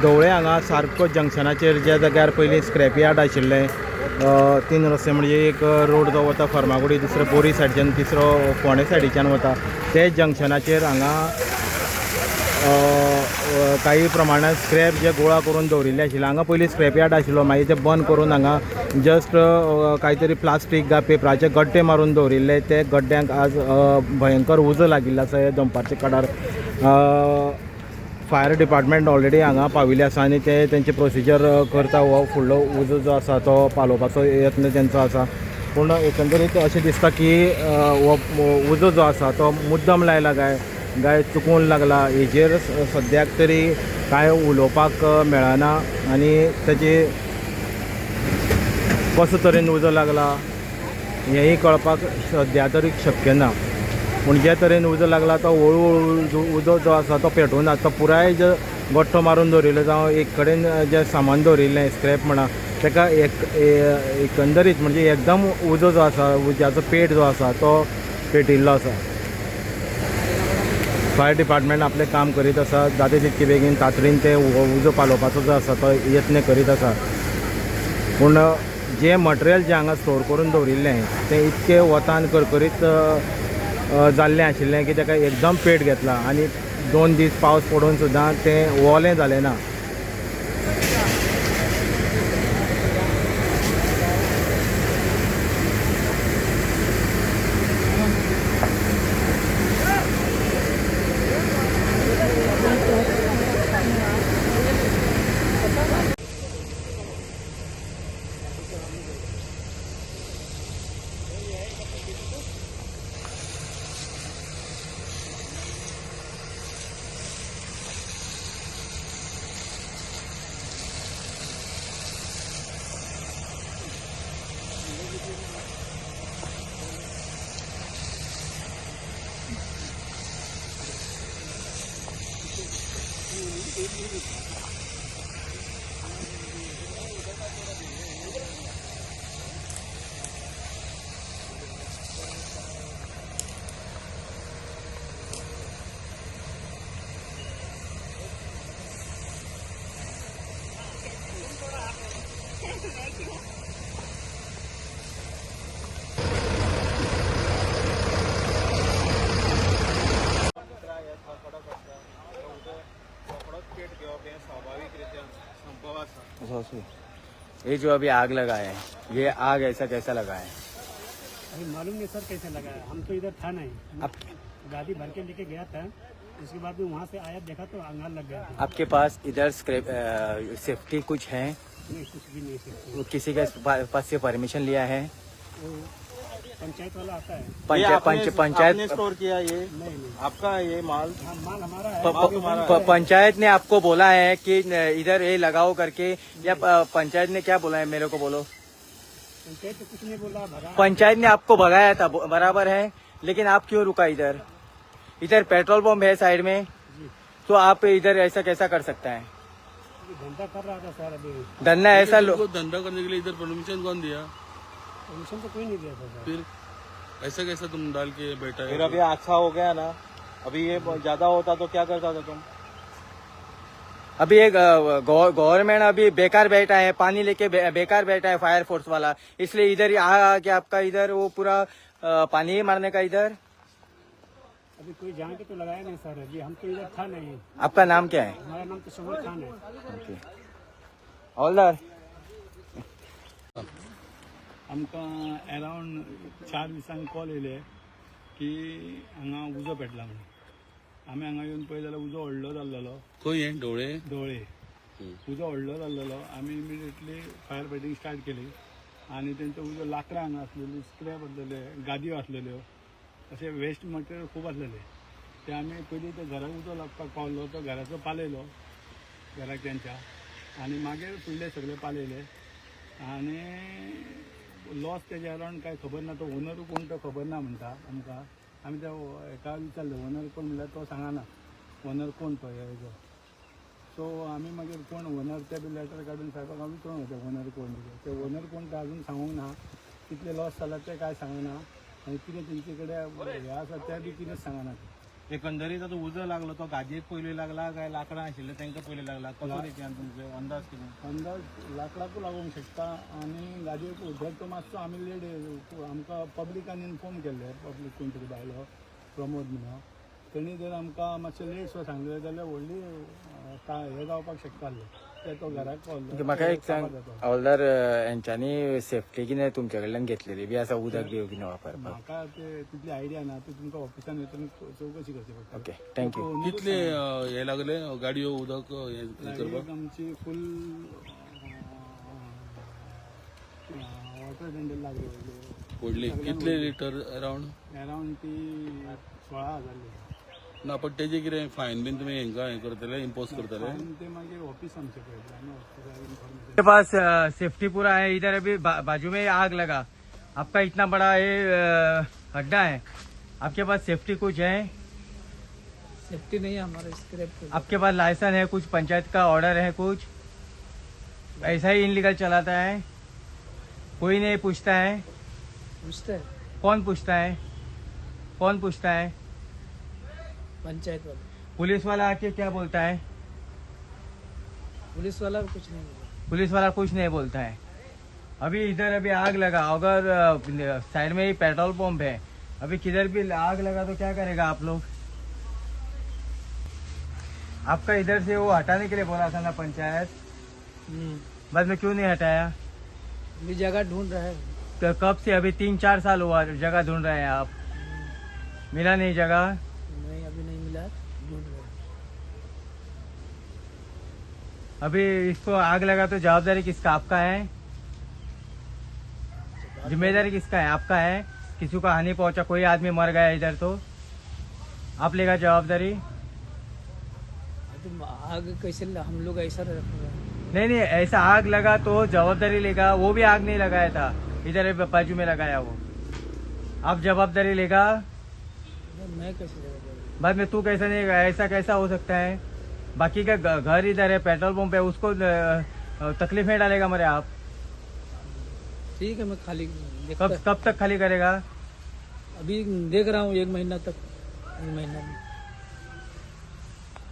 धवळे हांगा सारको जंक्शनाचेर ज्या जाग्यार पयलीं स्क्रॅप यार्ड आशिल्लें, 3 रस्ते म्हणजे एक रोड जो वता फर्मागुडी, दुसरो बोरी सायडीच्यान, तिसरो फोंडे सायडीच्यान वता, ते जंक्शनाचेर हांगा काही प्रमाणात स्क्रॅप जे गोळा करून दवरिल्ले आशिल्ले. हांगा पयलीं स्क्रॅप यार्ड आशिल्लो, मागीर ते बंद करून हांगा जस्ट काहीतरी प्लास्टीक गा पेपराचे गड्डे मारून दवरिल्ले. ते गड्ड्यांक आज भयंकर उजो लागिल्लो आसा हे दनपारच्या काळार. फायर डिपार्टमेंट ऑलरेडी हांगा पाविल्ले आसा आनी ते तेंचे प्रोसिजर करता. हो फुडलो उजो जो आसा तो पालोवपाचो यत्न तेंचो आसा. पूण एकंदरीत अशें दिसता की हो उजो जो आसा तो मुद्दम लायला गाय चुकून लागला, हेजेर सद्याक तरी कांय उलोवपाक मेळना. आनी तेजी कसो तरेन उजो लागला हेंय कळपाक सद्या तरी शक्य ना. पूण जे तरेन उजो लागला तो हळू उजो जो आसा तो पेटूना. तो पुराय जो गोठ्ठो मारून दवरिल्लो जावं एक कडेन जें सामान दवरिल्लें स्क्रॅप म्हणा ताका एकंदरीत म्हणजे एकदम उजो जो आसा, उज्याचो पेट जो आसा तो पेटिल्लो आसा. फायर डिपार्टमेंट आपलें काम करीत आसा. जाता तितके बेगीन तातडीन ते उजो पालोवपाचो जो आसा तो यत्न करीत आसा. पूण जें मटेरियल जें हांगा स्टोर करून दवरिल्लें तें इतकें वतान करकरीत जाल्लें आशिल्लें की ताका एकदम पेट घेतला आनी 2 दीस पावस पडून सुद्दां तें ओलें जालें ना. ये जो अभी आग लगा है, ये आग ऐसा कैसा लगा है? अभी मालूम नहीं सर कैसे लगा है. हम तो इधर था नहीं. अब गाड़ी भर के लेके गया था, उसके बाद में वहाँ से आया देखा तो अंगार लग गया. आपके पास इधर स्क्रैप सेफ्टी कुछ है? नहीं, कुछ भी नहीं सकते. किसी के पास से परमिशन लिया है? पंचायत वाला आता है. पंचायत स्टोर किया ये? नहीं आपका ये माल? हाँ, माल हमारा है. पंचायत ने आपको बोला है कि इधर ये लगाओ करके, या पंचायत ने क्या बोला है मेरे को बोलो? पंचायत तो कुछ नहीं बोला. पंचायत ने आपको भगाया था, बराबर है, लेकिन आप क्यों रुका इधर? इधर पेट्रोल पंप है साइड में, तो आप इधर ऐसा कैसा कर सकता है? धंधा कर रहा था सर. अभी धंधा ऐसा धंधा करने के लिए इधर परमिशन कौन दिया? परमिशन तो कोई नहीं दिया था सर. फिर ऐसा कैसा तुम डाल के बैठा है? फिर अभी अच्छा हो गया ना. अभी ये ज्यादा होता तो क्या करता था तुम? अभी एक गवर्नमेंट अभी बेकार बैठा है, पानी लेके बेकार बैठा है फायर फोर्स वाला, इसलिए इधर आके आपका इधर वो पूरा पानी मारने का इधर. अभी कोई जान के तो लगाया नहीं सर. अभी हम तो इधर था नहीं. आपका नाम क्या है? हमारा नाम तो शोभर खान है. ओके. हवलदार, आमकां अराउंड 4 दिसांनी कॉल येयले की हांगा उजो पेटला म्हणून. आमी हांगा येवन पळय जाल्यार उजो व्हडलो जाल्लो. कोई है डोळे? डोळे. उजो व्हडलो जाल्लो. आमी इमिडिएटली फायर फायटींग स्टार्ट केली आनी तेंचो उजो लाकडां हांगा आसलेली, स्क्रॅप आसलेले, गादयो आसलेल्यो, अशे वेस्ट मटेरियल खूब आसलेले. ते आमी पयलीं ते घराक उजो लागपाक पावलो तो घराचो पालयलो घराक तेंच्या, आनी मागीर फुडले सगळे पालयले. आनी लॉस तेजे अरावंड काय खबर ना. तो ओनरू कोण तो खबर ना म्हणटा आमकां. आम्ही त्या एका विचारलं ओनर कोण म्हणल्यार तो सांगाना ओनर कोण तो हेजो. सो आम्ही मागीर कोण ओनर ते बी लेटर काडून साहेबाक आमी विचारून होते ओनर कोण ते ओनर कोण ते अजून सांगूंक ना. कितले लॉस जाला ते काय सांगना आनी कितें तेंचे कडेन हे आसा ते बी कितेंच सांगना. एकंदरीत आता उजो लागलो तो गादयेक पयलीं लागला काय लाकडां आशिल्ले तांकां पयलीं लागला कसो रित्यान तुमचो अंदाज कितें? अंदाज लाकडाकूय लागूंक शकता आनी गाडयेक जर तो मातसो आमी लेट आमकां पब्लिकान इन्फॉर्म केल्ले पब्लीक कोण तरी बायलो प्रमोद म्हणून तेणी जर आमकां मातशें लेट सो सांगलें जाल्यार व्हडली हे जावपाक शकता आसलें. ते तो घराक पावलो. म्हाका एक सांग हवालदार यांच्यानी सेफ्टी कितें तुमचे कडल्यान घेतलेली बी आसा उदक बी कितें वापरपाक? म्हाका ते तितली आयडिया ना ती तुमकां ऑफिसान येतना चवकशी करची पडटा. Okay thank you. कितले हे लागले गाडयो उदक हे करपाक? गाडयेक आमची फूल वॉटर टेंडर लागली पडली कितले लिटर अरावंड? अरावंड ती 16,000 लिटर. ना पण तेजे कितें फायन बीन तुमी हेंका हे करतले इम्पोज करतले? आणि ते मागीर ऑफिस आमचे पळयतले आनी ऑफिसार इन्फॉर्मेशन. के पास सेफ्टी पूरा है. इधर अभी बाजू में आग लगा. आपका इतना बड़ा ये खड्डा है. आपके पास सेफ्टी कुछ है? सेफ्टी नहीं है हमारा स्क्रैप. आपके पास लाइसेंस है? कुछ पंचायत का ऑर्डर है? कुछ ऐसा ही इनलीगल चलाता है? कोई नहीं पूछता है? पूछते हैं कौन पूछता है? कौन पूछता है? पंचायत वाले. पुलिस वाला आके क्या बोलता है? पुलिस वाला भी कुछ नहीं बोला. पुलिस वाला कुछ नहीं बोलता है. अभी इधर अभी आग लगा. अगर साइड में ही पेट्रोल पंप है. अभी किधर भी आग लगा तो क्या करेगा आप लोग? आपका इधर से वो हटाने के लिए बोला था ना पंचायत. बाद में क्यों नहीं हटाया? अभी जगह ढूंढ रहे हैं. तो कब से? अभी 3-4 साल हुआ जगह ढूंढ रहे हैं आप. मिला नहीं जगह? नहीं अभी नहीं मिला. ढूंढ रहे हैं. अभी इसको आग लगा तो जवाबदारी किसका? आपका है? जिम्मेदारी किसका है? आपका है. किसी को हानि पहुंचा, कोई आदमी मर गया इधर तो आप लेगा जवाबदारी? तो आग कैसे हम लोग ऐसा रखेंगे? नहीं नहीं, ऐसा आग लगा तो जवाबदारी लेगा. वो भी आग नहीं लगाया था, इधर बाजू में लगाया वो. आप जवाबदारी लेगा? मैं कैसे जवाब? बाद में तू कैसा नहीं, ऐसा कैसा हो सकता है? बाकी का घर इधर है, पेट्रोल पंप है, उसको तकलीफ में डालेगा मेरे आप. ठीक है मैं खाली देखता. कब तक खाली करेगा? अभी देख रहा हूँ 1 महीना तक. 1 महीना में